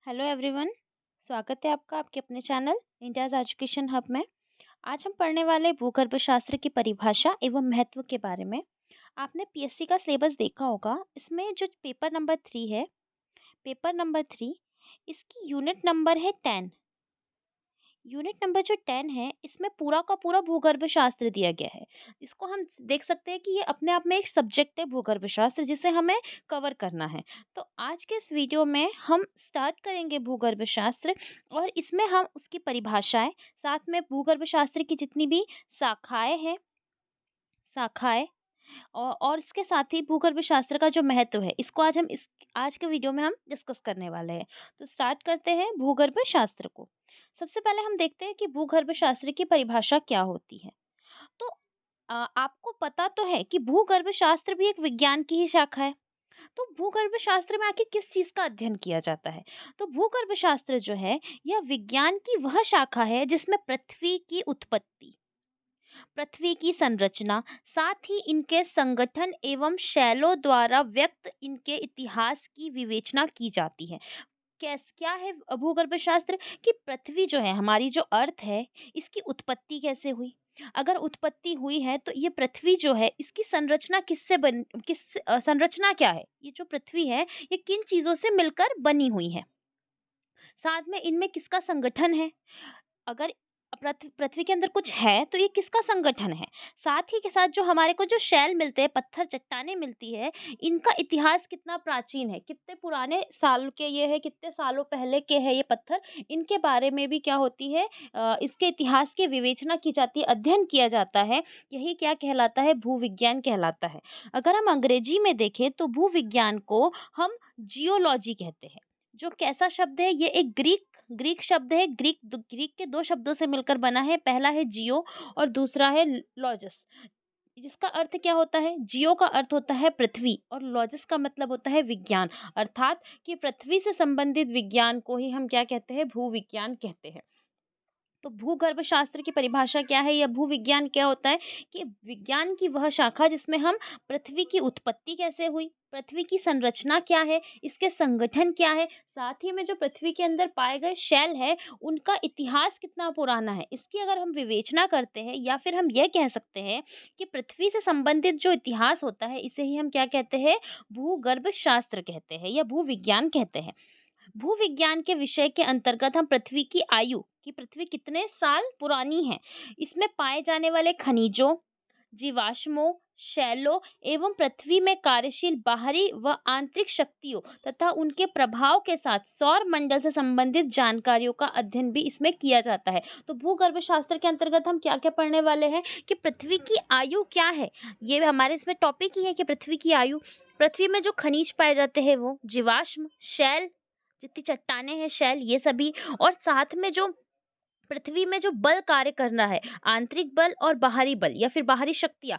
Hello everyone. स्वागत है आपका आपके अपने चैनल इंडियाज़ एजुकेशन हब में। आज हम पढ़ने वाले भूगर्भ शास्त्र की परिभाषा एवं महत्व के बारे में। आपने पीएससी का सिलेबस देखा होगा। इसमें जो पेपर नंबर 3 है, पेपर नंबर 3, इसकी यूनिट नंबर है 10। यूनिट नंबर जो 10 है, इसमें पूरा का पूरा भूगर्भ शास्त्र दिया गया है। इसको हम देख सकते हैं कि ये अपने आप में एक सब्जेक्ट है भूगर्भ शास्त्र, जिसे हमें कवर करना है। तो आज के इस वीडियो में हम स्टार्ट करेंगे भूगर्भ शास्त्र, और इसमें हम उसकी परिभाषाएं, साथ में भूगर्भ शास्त्र की जितनी भी शाखाएं हैं, शाखाएं और इसके साथ ही भूगर्भ शास्त्र का जो महत्व है, इसको आज के वीडियो में हम डिस्कस करने वाले हैं। तो स्टार्ट करते हैं भूगर्भ शास्त्र को। सबसे पहले हम देखते हैं कि भूगर्भ शास्त्र की परिभाषा क्या होती है। तो आपको पता तो है कि भूगर्भ शास्त्र भी एक विज्ञान की ही शाखा है। तो भूगर्भ शास्त्र में आखिर किस चीज का अध्ययन किया जाता है? तो भूगर्भ शास्त्र जो है, यह विज्ञान की वह शाखा है जिसमें पृथ्वी की उत्पत्ति, पृथ्वी की संरचना, साथ ही इनके संगठन एवं शैलों द्वारा व्यक्त इनके इतिहास की विवेचना की जाती है। क्या है भूगर्भ शास्त्र? कि पृथ्वी जो है, हमारी जो अर्थ है, इसकी उत्पत्ति कैसे हुई? अगर उत्पत्ति हुई है तो ये पृथ्वी जो है, इसकी संरचना संरचना क्या है? ये जो पृथ्वी है, ये किन चीजों से मिलकर बनी हुई है? साथ में इनमें किसका संगठन है? अगर पृथ्वी के अंदर कुछ है तो ये किसका संगठन है? साथ ही के साथ जो हमारे को जो शैल मिलते हैं, पत्थर चट्टानें मिलती है, इनका इतिहास कितना प्राचीन है, कितने पुराने साल के ये है, कितने सालों पहले के है ये पत्थर, इनके बारे में भी क्या होती है, इसके इतिहास की विवेचना की जाती है, अध्ययन किया जाता है। यही क्या कहलाता है? भूविज्ञान कहलाता है। अगर हम अंग्रेजी में देखें तो भूविज्ञान को हम जियोलॉजी कहते हैं। जो कैसा शब्द है? ये एक ग्रीक ग्रीक शब्द है। ग्रीक के दो शब्दों से मिलकर बना है। पहला है जियो और दूसरा है लॉजस, जिसका अर्थ क्या होता है? जियो का अर्थ होता है पृथ्वी और लॉजस का मतलब होता है विज्ञान। अर्थात कि पृथ्वी से संबंधित विज्ञान को ही हम क्या कहते हैं? भूविज्ञान कहते हैं। तो भूगर्भ शास्त्र की परिभाषा क्या है, या भूविज्ञान क्या होता है? कि विज्ञान की वह शाखा जिसमें हम पृथ्वी की उत्पत्ति कैसे हुई, पृथ्वी की संरचना क्या है, इसके संगठन क्या है, साथ ही में जो पृथ्वी के अंदर पाए गए शैल है, उनका इतिहास कितना पुराना है, इसकी अगर हम विवेचना करते हैं, या फिर हम यह कह सकते हैं कि पृथ्वी से संबंधित जो इतिहास होता है, इसे ही हम क्या कहते हैं? भूगर्भ शास्त्र कहते हैं या भूविज्ञान कहते हैं। भूविज्ञान के विषय के अंतर्गत हम पृथ्वी की आयु, कि पृथ्वी कितने साल पुरानी है, इसमें पाए जाने वाले खनिजों, जीवाश्मों, शैलों एवं पृथ्वी में कार्यशील बाहरी व आंतरिक शक्तियों तथा उनके प्रभाव के साथ सौर मंडल से संबंधित जानकारियों का अध्ययन भी इसमें किया जाता है। तो भूगर्भ शास्त्र के अंतर्गत हम क्या क्या पढ़ने वाले हैं? कि पृथ्वी की आयु क्या है, ये हमारे इसमें टॉपिक ही है कि पृथ्वी की आयु। पृथ्वी में जो खनिज पाए जाते हैं, वो जीवाश्म, शैल, जितनी चट्टानें हैं, शैल, ये सभी, और साथ में जो पृथ्वी में जो बल कार्य करना है, आंतरिक बल और बाहरी बल या फिर बाहरी शक्तियां,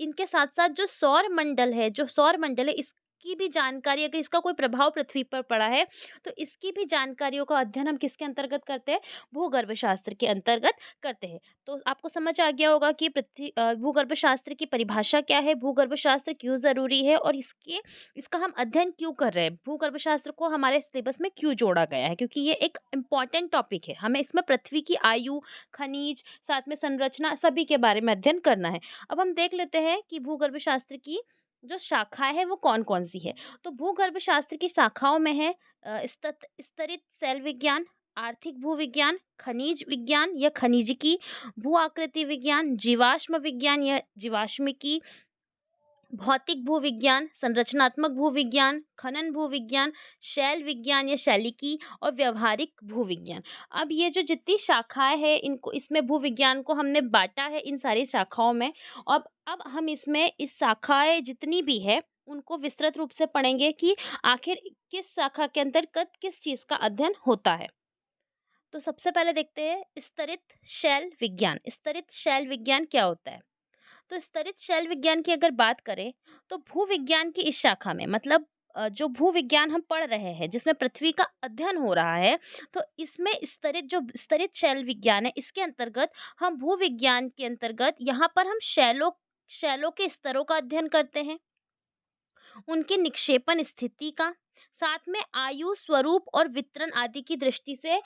इनके साथ साथ जो सौर मंडल है, इसकी भी जानकारी, अगर इसका कोई प्रभाव पृथ्वी पर पड़ा है, तो इसकी भी जानकारियों का अध्ययन हम किसके अंतर्गत करते हैं? भूगर्भ शास्त्र के अंतर्गत करते हैं। तो आपको समझ आ गया होगा कि भूगर्भ शास्त्र की परिभाषा क्या है, भूगर्भ शास्त्र क्यों जरूरी है, और इसका हम अध्ययन क्यों कर रहे हैं, भूगर्भ शास्त्र को हमारे सिलेबस में क्यों जोड़ा गया है, क्योंकि ये एक इम्पॉर्टेंट टॉपिक है। हमें इसमें पृथ्वी की आयु, खनिज, साथ में संरचना, सभी के बारे में अध्ययन करना है। अब हम देख लेते हैं कि भूगर्भ शास्त्र की जो शाखाएं है वो कौन कौन सी है। तो भूगर्भ शास्त्र की शाखाओं में है स्तरित सेल विज्ञान, आर्थिक भूविज्ञान, खनिज विज्ञान या खनिजिकी, भू आकृति विज्ञान, जीवाश्म विज्ञान या जीवाश्मिकी, भौतिक भूविज्ञान, संरचनात्मक भूविज्ञान, खनन भूविज्ञान, शैल विज्ञान या शैलिकी, और व्यवहारिक भूविज्ञान। अब ये जो जितनी शाखाएं हैं, इनको इसमें भूविज्ञान को हमने बांटा है इन सारी शाखाओं में। अब हम इसमें इस शाखाएं जितनी भी है, उनको विस्तृत रूप से पढ़ेंगे कि आखिर किस शाखा के अंतर्गत किस चीज का अध्ययन होता है। तो सबसे पहले देखते हैं स्तरित शैल विज्ञान। स्तरित शैल विज्ञान क्या होता है? तो स्तरित शैल विज्ञान की अगर बात करें, तो भूविज्ञान की इस शाखा में, मतलब जो भूविज्ञान हम पढ़ रहे हैं, जिसमें पृथ्वी का अध्ययन हो रहा है, तो इसमें स्तरित शैल विज्ञान है, इसके अंतर्गत हम भूविज्ञान के अंतर्गत यहाँ पर हम शैलों के स्तरों का अध्ययन करते हैं, उनके निक्षेपण स्थिति का, साथ में आयु, स्वरूप और वितरण आदि की दृष्टि से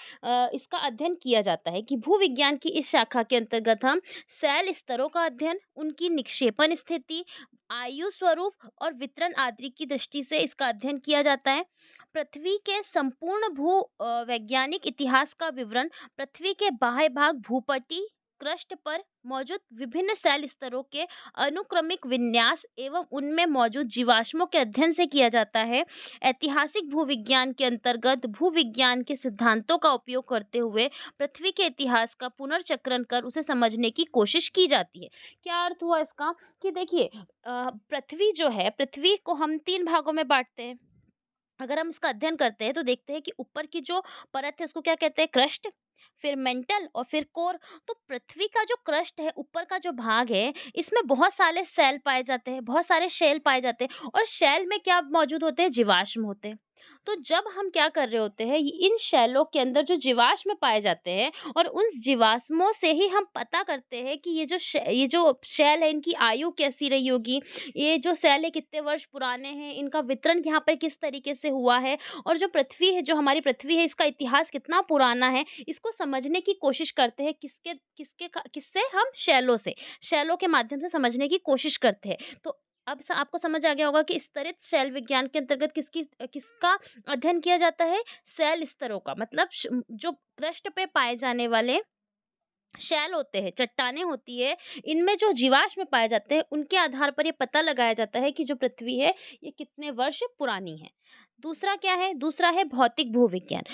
इसका अध्ययन किया जाता है कि भूविज्ञान की इस शाखा के अंतर्गत हम सेल स्तरों का अध्ययन, उनकी निक्षेपण स्थिति, आयु, स्वरूप और वितरण आदि की दृष्टि से इसका अध्ययन किया जाता है। पृथ्वी के संपूर्ण वैज्ञानिक इतिहास का विवरण, पृथ्वी के बाह्य भाग भूपटि क्रस्ट पर मौजूद विभिन्न सेल स्तरों के अनुक्रमिक विन्यास एवं उनमें मौजूद जीवाश्मों के अध्ययन से किया जाता है। ऐतिहासिक भूविज्ञान के अंतर्गत भूविज्ञान के सिद्धांतों का उपयोग करते हुए पृथ्वी के इतिहास का पुनर्चक्रण कर उसे समझने की कोशिश की जाती है। क्या अर्थ हुआ इसका? कि देखिए, पृथ्वी जो है, पृथ्वी को हम 3 भागों में बाँटते हैं। अगर हम इसका अध्ययन करते हैं तो देखते हैं कि ऊपर की जो परत है उसको क्या कहते हैं? क्रस्ट, फिर मेंटल और फिर कोर। तो पृथ्वी का जो क्रस्ट है, ऊपर का जो भाग है, इसमें बहुत सारे सेल पाए जाते हैं, बहुत सारे शेल पाए जाते हैं और शेल में क्या मौजूद होते हैं? जीवाश्म होते हैं। तो जब हम क्या कर रहे होते हैं, इन शैलों के अंदर जो जीवाश्म पाए जाते हैं और उन जीवाश्मों से ही हम पता करते हैं कि ये जो शैल है इनकी आयु कैसी रही होगी, ये जो सेल है कितने वर्ष पुराने हैं, इनका वितरण यहाँ पर किस तरीके से हुआ है और जो पृथ्वी है, जो हमारी पृथ्वी है, इसका इतिहास कितना पुराना है, इसको समझने की कोशिश करते हैं। किससे? हम शैलों के माध्यम से समझने की कोशिश करते हैं। तो अब आपको समझ आ गया होगा कि स्तरित शैल विज्ञान के अंतर्गत किसका अध्ययन किया जाता है? सेल स्तरों का। मतलब जो क्रस्ट पे पाए जाने वाले शैल होते हैं, चट्टानें होती है, इनमें जो जीवाश्म पाए जाते हैं, उनके आधार पर ये पता लगाया जाता है कि जो पृथ्वी है, ये कितने वर्ष पुरानी है। दूसरा क्या है? दूसरा है भौतिक भूविज्ञान।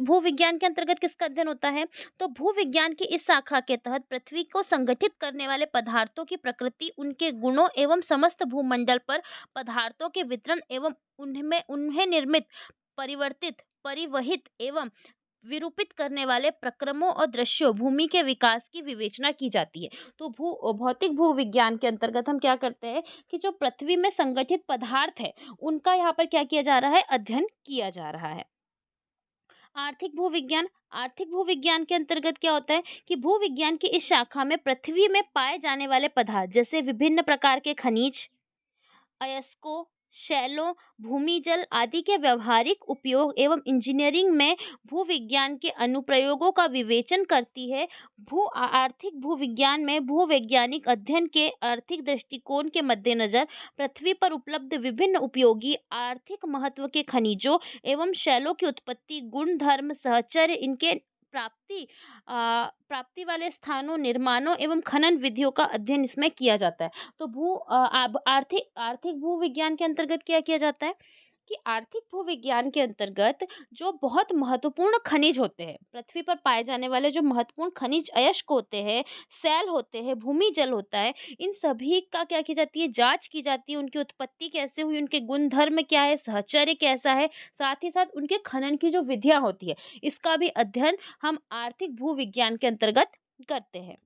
भूविज्ञान के अंतर्गत किसका अध्ययन होता है? तो भूविज्ञान की इस शाखा के तहत पृथ्वी को संगठित करने वाले पदार्थों की प्रकृति, उनके गुणों एवं समस्त भूमंडल पर पदार्थों के वितरण एवं उनमें उन्हें निर्मित, परिवर्तित, परिवहित एवं विरूपित करने वाले प्रक्रमों और दृश्यों, भूमि के विकास की विवेचना की जाती है। तो भौतिक भूविज्ञान के अंतर्गत हम क्या करते हैं कि जो पृथ्वी में संगठित पदार्थ है, उनका यहाँ पर क्या किया जा रहा है? अध्ययन किया जा रहा है। आर्थिक भूविज्ञान के अंतर्गत क्या होता है कि भूविज्ञान की इस शाखा में पृथ्वी में पाए जाने वाले पदार्थ, जैसे विभिन्न प्रकार के खनिज, अयस्कों, शैलों, भूमिजल आदि के व्यावहारिक उपयोग एवं इंजीनियरिंग में भूविज्ञान के अनुप्रयोगों का विवेचन करती है। आर्थिक भूविज्ञान में भूवैज्ञानिक अध्ययन के आर्थिक दृष्टिकोण के मद्देनजर पृथ्वी पर उपलब्ध विभिन्न उपयोगी आर्थिक महत्व के खनिजों एवं शैलों की उत्पत्ति, गुणधर्म, सहचर्य, इनके प्राप्ति वाले स्थानों, निर्माणों एवं खनन विधियों का अध्ययन इसमें किया जाता है। तो आर्थिक भूविज्ञान के अंतर्गत क्या किया जाता है कि आर्थिक भूविज्ञान के अंतर्गत जो बहुत महत्वपूर्ण खनिज होते हैं, पृथ्वी पर पाए जाने वाले जो महत्वपूर्ण खनिज अयस्क होते हैं, सेल होते हैं, भूमि जल होता है, इन सभी का क्या की जाती है? जांच की जाती है। उनकी उत्पत्ति कैसे हुई, उनके गुणधर्म क्या है, सहचर्य कैसा है, साथ ही साथ उनके खनन की जो विधियां होती है, इसका भी अध्ययन हम आर्थिक भूविज्ञान के अंतर्गत करते हैं।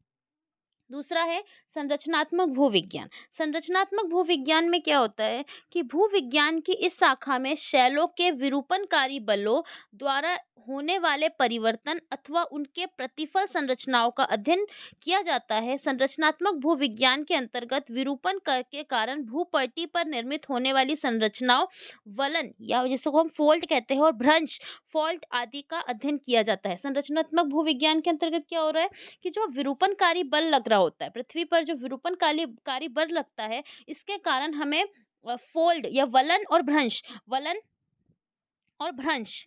दूसरा है संरचनात्मक भूविज्ञान। संरचनात्मक भूविज्ञान में क्या होता है कि भूविज्ञान की इस शाखा में शैलों के विरूपणकारी बलों द्वारा होने वाले परिवर्तन अथवा उनके प्रतिफल संरचनाओं का अध्ययन किया जाता है। संरचनात्मक भूविज्ञान के अंतर्गत विरूपण कर के कारण भूपटि पर निर्मित होने वाली संरचनाओं, वलन या जिसको हम फोल्ड कहते हैं, और भ्रंश, फॉल्ट आदि का अध्ययन किया जाता है। संरचनात्मक भूविज्ञान के अंतर्गत क्या हो रहा है कि जो विरूपणकारी बल लग रहा होता है, पृथ्वी पर जो विरूपणकारी बल लगता है, इसके कारण हमें फोल्ड या वलन और भ्रंश,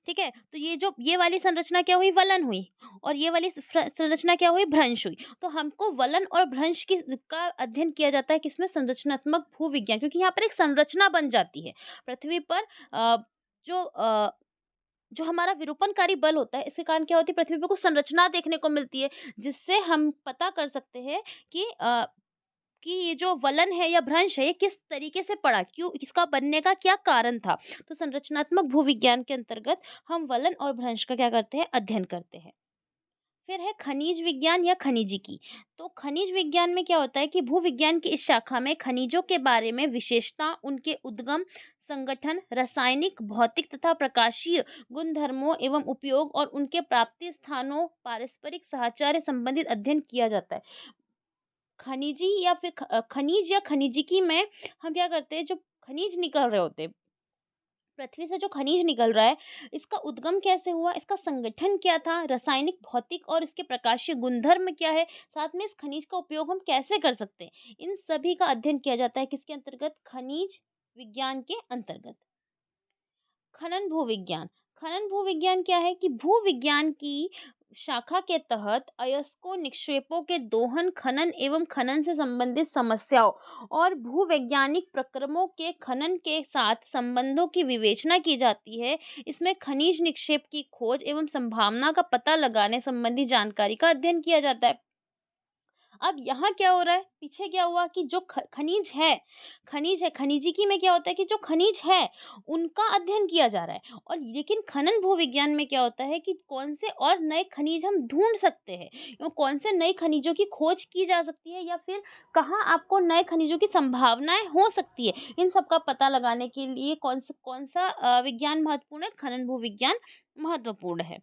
ठीक है? तो ये वाली संरचना क्या हुई? वलन हुई, और ये वाली संरचना क्या हुई? भ्रंश हुई। तो हमको वलन और भ्रंश की का अध्ययन किया जाता है किसमें? संरचनात्मक भूविज्ञान, क्योंकि यहाँ पर एक संरचना बन जाती है पृथ्वी पर। जो जो हमारा विरूपणकारी बल होता है, इसके कारण क्या होती है? पृथ्वी पे कुछ संरचना देखने को मिलती है, जिससे हम पता कर सकते हैं कि ये जो वलन है या भ्रंश है, ये किस तरीके से पड़ा, क्यों, इसका बनने का क्या कारण था। तो संरचनात्मक भूविज्ञान के अंतर्गत हम वलन और भ्रंश का क्या करते हैं? अध्ययन करते हैं। फिर है खनिज विज्ञान या खनिजिकी। तो खनिज विज्ञान में क्या होता है कि भूविज्ञान की इस शाखा में खनिजों के बारे में विशेषता, उनके उद्गम, संगठन, रासायनिक, भौतिक तथा प्रकाशीय गुणधर्मों एवं उपयोग और उनके प्राप्ति स्थानों, पारस्परिक साहचर्य संबंधित अध्ययन किया जाता है। खनिज या खनिजिकी में हम क्या करते हैं, जो खनिज निकल रहे होते हैं, पृथ्वी से जो खनिज निकल रहा है, इसका उद्गम कैसे हुआ, इसका संगठन क्या था, रासायनिक, भौतिक और इसके प्रकाशीय गुणधर्म क्या है, साथ में इस खनिज का उपयोग हम कैसे कर सकते हैं, इन सभी का अध्ययन किया जाता है किसके अंतर्गत, खनिज विज्ञान के अंतर्गत। खनन भूविज्ञान। खनन भूविज्ञान क्या है कि भूविज्ञान की शाखा के तहत अयस्कों निक्षेपों के दोहन, खनन एवं खनन से संबंधित समस्याओं और भूवैज्ञानिक प्रक्रमों के खनन के साथ संबंधों की विवेचना की जाती है। इसमें खनिज निक्षेप की खोज एवं संभावना का पता लगाने संबंधी जानकारी का अध्ययन किया जाता है। अब यहाँ क्या हो रहा है, पीछे क्या हुआ कि जो खनिज है, खनिजिकी में क्या होता है कि जो खनिज है उनका अध्ययन किया जा रहा है, और लेकिन खनन भूविज्ञान में क्या होता है कि कौन से और नए खनिज हम ढूंढ सकते हैं, या कौन से नए खनिजों की खोज की जा सकती है, या फिर कहाँ आपको नए खनिजों की संभावनाएं हो सकती है, इन सब का पता लगाने के लिए कौन सा विज्ञान महत्वपूर्ण है, खनन भूविज्ञान महत्वपूर्ण है।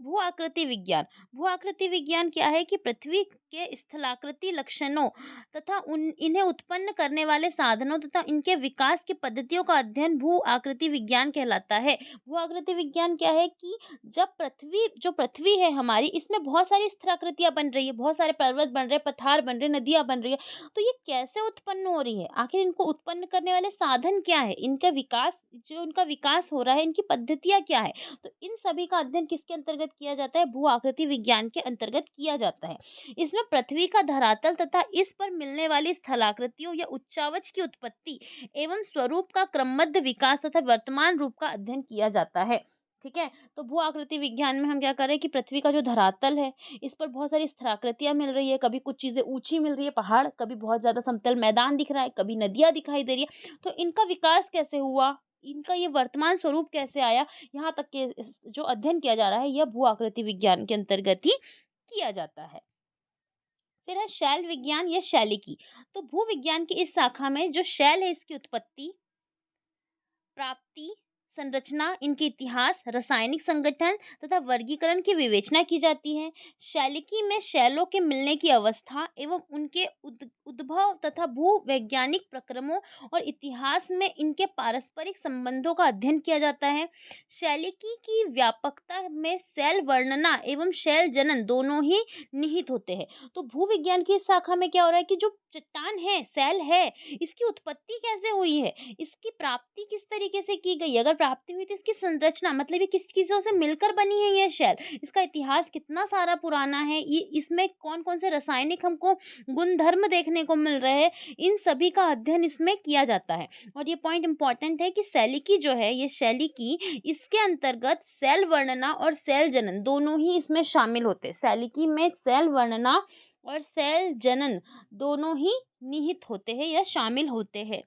भू आकृति विज्ञान। भू आकृति विज्ञान क्या है कि पृथ्वी के स्थलाकृति लक्षणों तथा इन्हें उत्पन्न करने वाले साधनों तथा इनके विकास की पद्धतियों का अध्ययन भू आकृति विज्ञान कहलाता है। भू आकृति विज्ञान क्या है कि जब पृथ्वी है हमारी, इसमें बहुत सारी स्थलाकृतियां बन रही है, बहुत सारे पर्वत बन रहे, पठार बन रहे, नदियां बन रही है, तो ये कैसे उत्पन्न हो रही है, आखिर इनको उत्पन्न करने वाले साधन क्या है, इनका विकास हो रहा है, इनकी पद्धतियां क्या है, तो इन सभी का अध्ययन किसके अंतर्गत किया जाता है, भू आकृति विज्ञान के अंतर्गत किया जाता है। इसमें पृथ्वी का धरातल तथा इस पर मिलने वाली स्थलाकृतियों या उच्चावच की उत्पत्ति एवं स्वरूप का क्रमबद्ध विकास तथा वर्तमान रूप का अध्ययन किया जाता है। ठीक है, तो भू आकृति विज्ञान में हम क्या कर रहे हैं कि पृथ्वी का जो धरातल है, इस पर बहुत सारी स्थलाकृतियां मिल रही है, कभी कुछ चीजें ऊंची मिल रही है, पहाड़, कभी बहुत ज्यादा समतल मैदान दिख रहा है, कभी नदियां दिखाई दे रही है, तो इनका विकास कैसे हुआ, इनका ये वर्तमान स्वरूप कैसे आया, यहाँ तक के जो अध्ययन किया जा रहा है, यह भू आकृति विज्ञान के अंतर्गत ही किया जाता है। फिर है शैल विज्ञान या शैलिकी। तो भू विज्ञान की इस शाखा में जो शैल है, इसकी उत्पत्ति, प्राप्ति, संरचना, इनके इतिहास, रासायनिक संगठन तथा वर्गीकरण की विवेचना की जाती है। शैलिकी में शैलों के मिलने की अवस्था एवं उनके उद्भव तथा भूवैज्ञानिक प्रक्रमों और इतिहास में इनके पारस्परिक संबंधों का अध्ययन किया जाता है। शैलिकी की व्यापकता में शैल वर्णना एवं शैल जनन दोनों ही निहित होते हैं। तो भूविज्ञान की इस शाखा में क्या हो रहा है कि जो चट्टान है, शैल है, इसकी उत्पत्ति कैसे हुई है, इसकी प्राप्ति किस तरीके से की गई, अगर प्राप्ति हुई तो इसकी संरचना, मतलब ये किस चीजों से मिलकर बनी है ये शैल, इसका इतिहास कितना सारा पुराना है, ये इसमें कौन कौन से रासायनिक हमको गुणधर्म देखने को मिल रहे हैं, इन सभी का अध्ययन इसमें किया जाता है। और ये पॉइंट इंपॉर्टेंट है कि शैलिकी जो है, ये शैलिकी, इसके अंतर्गत शैल वर्णना और शैल जनन दोनों ही इसमें शामिल होते हैं। शैलिकी में शैल वर्णना और शैल जनन दोनों ही निहित होते हैं या शामिल होते हैं।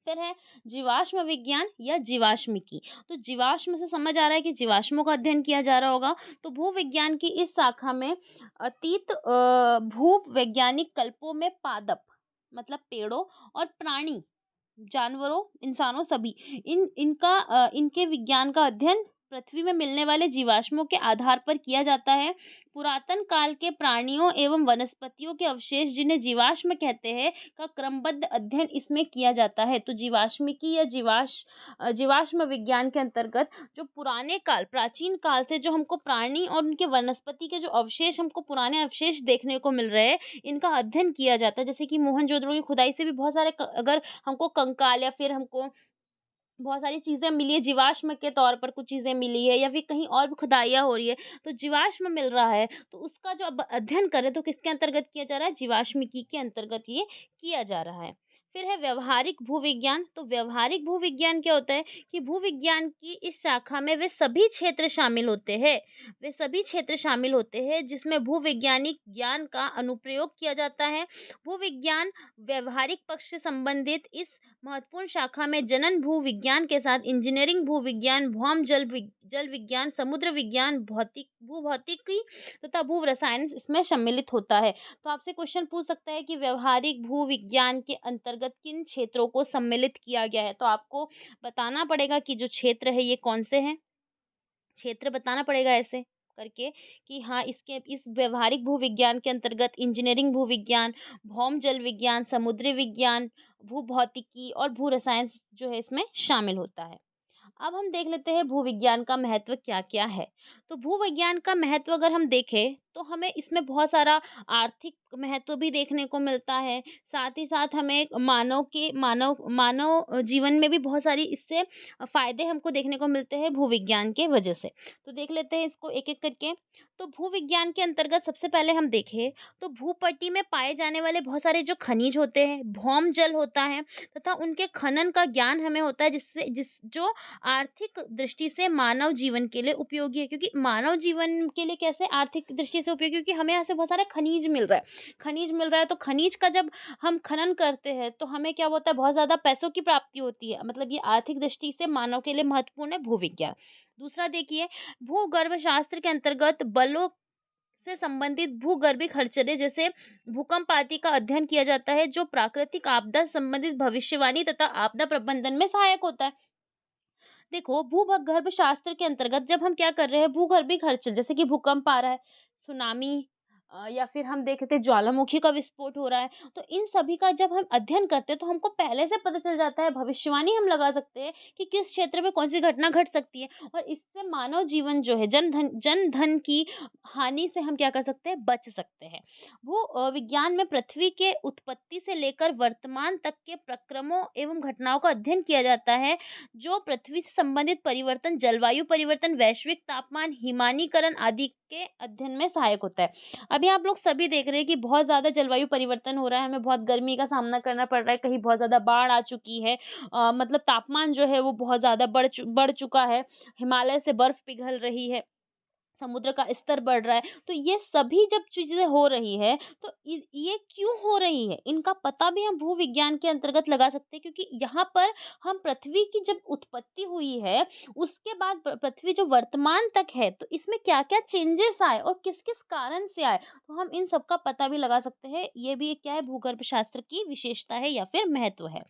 फिर है जीवाश्म विज्ञान या जीवाश्मिकी। तो जीवाश्म से समझ आ रहा है कि जीवाश्मों का अध्ययन किया जा रहा होगा। तो भूविज्ञान की इस शाखा में अतीत भू वैज्ञानिक कल्पों में पादप, मतलब पेड़ों, और प्राणी, जानवरों, इंसानों, सभी इनके विज्ञान का अध्ययन पृथ्वी में मिलने वाले जीवाश्मों के आधार पर किया जाता है। पुरातन काल के प्राणियों एवं वनस्पतियों के अवशेष, जिन्हें जीवाश्म कहते हैं, का क्रमबद्ध अध्ययन इसमें किया जाता है। तो जीवाश्मिकी या जीवाश्म विज्ञान के अंतर्गत जो पुराने काल, प्राचीन काल से जो हमको प्राणी और उनके वनस्पति के जो अवशेष, हमको पुराने अवशेष देखने को मिल रहे हैं, इनका अध्ययन किया जाता है। जैसे कि मोहनजोदड़ो की खुदाई से भी बहुत सारे अगर हमको कंकाल या फिर हमको बहुत सारी चीजें मिली है, जीवाश्म के तौर पर कुछ चीजें मिली है, या फिर कहीं और भी खुदाइयाँ हो रही है, तो जीवाश्म मिल रहा है, तो उसका जो अब अध्ययन करें तो किसके अंतर्गत किया जा रहा है, जीवाश्मिकी के अंतर्गत ये किया जा रहा है। फिर है व्यवहारिक भूविज्ञान। तो व्यवहारिक भूविज्ञान क्या होता है कि भूविज्ञान की इस शाखा में वे सभी क्षेत्र शामिल होते हैं जिसमें भूवैज्ञानिक ज्ञान का अनुप्रयोग किया जाता है। भूविज्ञान व्यवहारिक पक्ष से संबंधित इस महत्वपूर्ण शाखा में जनन भूविज्ञान के साथ इंजीनियरिंग भूविज्ञान, जल विज्ञान, समुद्र विज्ञान, भूभौतिकी तथा भू रसायन इसमें सम्मिलित होता है। तो आपसे क्वेश्चन पूछ सकता है कि व्यवहारिक भूविज्ञान के अंतर्गत किन क्षेत्रों को सम्मिलित किया गया है, तो आपको बताना पड़ेगा कि जो क्षेत्र है ये कौन से हैं, क्षेत्र बताना पड़ेगा ऐसे। करके कि हाँ, इसके इस व्यवहारिक भूविज्ञान के अंतर्गत इंजीनियरिंग भूविज्ञान, भौम जल विज्ञान, समुद्री विज्ञान, भूभौतिकी और भू रसायन जो है इसमें शामिल होता है। अब हम देख लेते हैं भूविज्ञान का महत्व क्या-क्या है। तो भूविज्ञान का महत्व अगर हम देखें तो हमें इसमें बहुत सारा आर्थिक महत्व भी देखने को मिलता है। साथ ही साथ हमें मानव मानव जीवन में भी बहुत सारी इससे फ़ायदे हमको देखने को मिलते हैं भूविज्ञान के वजह से। तो देख लेते हैं इसको एक-एक करके। तो भूविज्ञान के अंतर्गत सबसे पहले हम देखें तो भूपट्टी में पाए जाने वाले बहुत सारे जो खनिज होते हैं, भौम जल होता है तथा उनके खनन का ज्ञान हमें होता है जिस जो आर्थिक दृष्टि से मानव जीवन के लिए उपयोगी है, क्योंकि मानव जीवन के लिए कैसे आर्थिक दृष्टि से उपयोगी, क्योंकि हमें यहाँ से बहुत सारा खनिज मिल रहा है तो खनिज का जब हम खनन करते हैं तो हमें क्या होता है, बहुत ज़्यादा पैसों की प्राप्ति होती है। मतलब ये आर्थिक दृष्टि से मानव के लिए महत्वपूर्ण है भूविज्ञान। दूसरा देखिए, भूगर्भ शास्त्र के अंतर्गत बलों से संबंधित भूगर्भिक खरचरे जैसे भूकंप आदि का अध्ययन किया जाता है जो प्राकृतिक आपदा संबंधित भविष्यवाणी तथा आपदा प्रबंधन में सहायक होता है। देखो, भूगर्भ शास्त्र के अंतर्गत जब हम क्या कर रहे हैं, भूगर्भिक हलचल जैसे कि भूकंप आ रहा है, सुनामी या फिर हम देख लेते हैं ज्वालामुखी का विस्फोट हो रहा है, तो इन सभी का जब हम अध्ययन करते हैं तो हमको पहले से पता चल जाता है, भविष्यवाणी हम लगा सकते हैं कि किस क्षेत्र में कौन सी घटना घट सकती है और इससे मानव जीवन जो है जन धन की हानि से हम क्या कर सकते हैं, बच सकते हैं। वो विज्ञान में पृथ्वी के उत्पत्ति से लेकर वर्तमान तक के प्रक्रमों एवं घटनाओं का अध्ययन किया जाता है जो पृथ्वी से संबंधित परिवर्तन, जलवायु परिवर्तन, वैश्विक तापमान, हिमानीकरण आदि के अध्ययन में सहायक होता है। अभी आप लोग सभी देख रहे हैं कि बहुत ज़्यादा जलवायु परिवर्तन हो रहा है, हमें बहुत गर्मी का सामना करना पड़ रहा है, कहीं बहुत ज़्यादा बाढ़ आ चुकी है। मतलब तापमान जो है वो बहुत ज़्यादा बढ़ चुका है, हिमालय से बर्फ पिघल रही है। समुद्र का स्तर बढ़ रहा है, तो ये सभी जब चीज़ें हो रही है, तो ये क्यों हो रही है? इनका पता भी हम भूविज्ञान के अंतर्गत लगा सकते हैं, क्योंकि यहाँ पर हम पृथ्वी की जब उत्पत्ति हुई है, उसके बाद पृथ्वी जो वर्तमान तक है, तो इसमें क्या-क्या चेंजेस आए और किस-किस कारण से आए, तो हम इन सब का पता भी लगा सकते हैं। ये भी एक क्या है, भूगर्भ शास्त्र की विशेषता है या फिर महत्व है।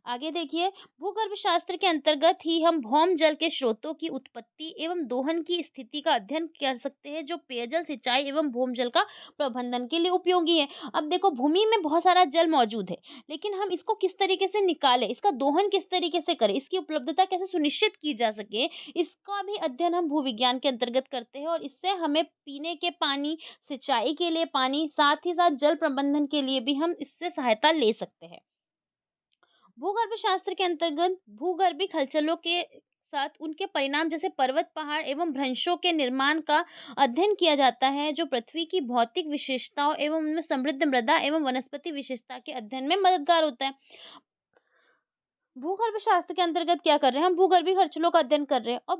आगे देखिए, भूगर्भ शास्त्र के अंतर्गत ही हम भौम जल के स्रोतों की उत्पत्ति एवं दोहन की स्थिति का अध्ययन कर सकते हैं जो पेयजल सिंचाई एवं भूम जल का प्रबंधन के लिए उपयोगी है। अब देखो, भूमि में बहुत सारा जल मौजूद है, लेकिन हम इसको किस तरीके से निकालें, इसका दोहन किस तरीके से करें, इसकी उपलब्धता कैसे सुनिश्चित की जा सके, इसका भी अध्ययन हम भूविज्ञान के अंतर्गत करते हैं और इससे हमें पीने के पानी, सिंचाई के लिए पानी, साथ ही साथ जल प्रबंधन के लिए भी हम इससे सहायता ले सकते हैं। भूगर्भ शास्त्र के अंतर्गत भूगर्भिक हलचलों के साथ उनके परिणाम जैसे पर्वत, पहाड़ एवं भ्रंशों के निर्माण का अध्ययन किया जाता है जो पृथ्वी की भौतिक विशेषताओं एवं उनमें समृद्ध मृदा एवं वनस्पति विशेषता के अध्ययन में मददगार होता है। भूगर्भ शास्त्र के अंतर्गत क्या कर रहे हैं, हम भूगर्भिक हलचलों का अध्ययन कर रहे हैं और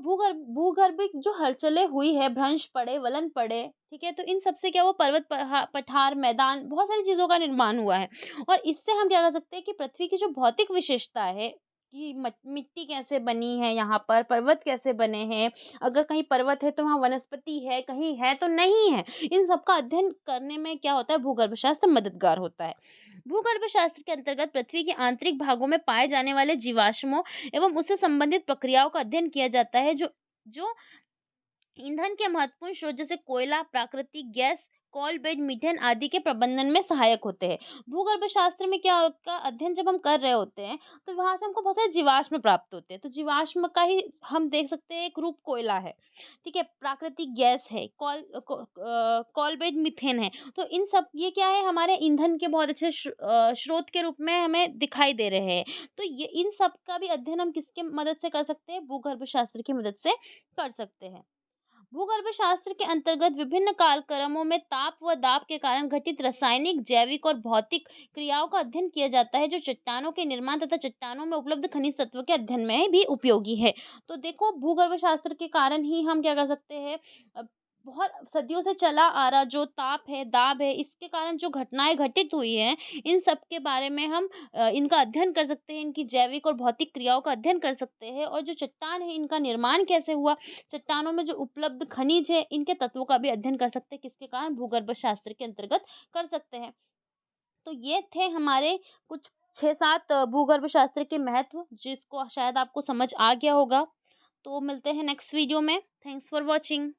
भूगर्भिक जो हलचलें हुई है, भ्रंश पड़े, वलन पड़े, ठीक है, तो इन सब से क्या हुआ, पठार, मैदान, बहुत सारी चीजों का निर्माण हुआ है और इससे हम क्या कर सकते हैं कि पृथ्वी की जो भौतिक विशेषता है कि मिट्टी कैसे बनी है, यहाँ पर पर्वत कैसे बने हैं, अगर कहीं पर्वत है तो वहाँ वनस्पति है, कहीं है तो नहीं है, इन सब का अध्ययन करने में क्या होता है, भूगर्भ शास्त्र मददगार होता है। भूगर्भ शास्त्र के अंतर्गत पृथ्वी के आंतरिक भागों में पाए जाने वाले जीवाश्मों एवं उससे संबंधित प्रक्रियाओं का अध्ययन किया जाता है जो जो ईंधन के महत्वपूर्ण स्रोत जैसे कोयला, प्राकृतिक गैस, कोल बेड, मीथेन आदि के प्रबंधन में सहायक होते हैं। भूगर्भ शास्त्र में क्या का अध्ययन जब हम कर रहे होते हैं, तो वहाँ से हमको बहुत सारे जीवाश्म प्राप्त होते हैं। तो जीवाश्म का ही हम देख सकते हैं एक रूप कोयला है, ठीक है, प्राकृतिक गैस है, कोल बेड मीथेन है। तो इन सब ये क्या है, हमारे ईंधन के बहुत अच्छे स्रोत के रूप में हमें दिखाई दे रहे हैं। तो ये इन सब का भी अध्ययन हम किसके मदद से कर सकते हैं, भूगर्भ शास्त्र की मदद से कर सकते हैं। भूगर्भ शास्त्र के अंतर्गत विभिन्न कालक्रमों में ताप व दाब के कारण घटित रासायनिक, जैविक और भौतिक क्रियाओं का अध्ययन किया जाता है जो चट्टानों के निर्माण तथा चट्टानों में उपलब्ध खनिज तत्वों के अध्ययन में भी उपयोगी है। तो देखो, भूगर्भ शास्त्र के कारण ही हम क्या कर सकते हैं, बहुत सदियों से चला आ रहा जो ताप है, दाब है, इसके कारण जो घटनाएं घटित हुई हैं, इन सब के बारे में हम इनका अध्ययन कर सकते हैं, इनकी जैविक और भौतिक क्रियाओं का अध्ययन कर सकते हैं और जो चट्टान है इनका निर्माण कैसे हुआ, चट्टानों में जो उपलब्ध खनिज है, इनके तत्वों का भी अध्ययन कर सकते हैं, किसके कारण, भूगर्भ शास्त्र के अंतर्गत कर सकते हैं। तो ये थे हमारे कुछ 6-7 भूगर्भ शास्त्र के महत्व, जिसको शायद आपको समझ आ गया होगा। तो मिलते हैं नेक्स्ट वीडियो में। Thanks for watching.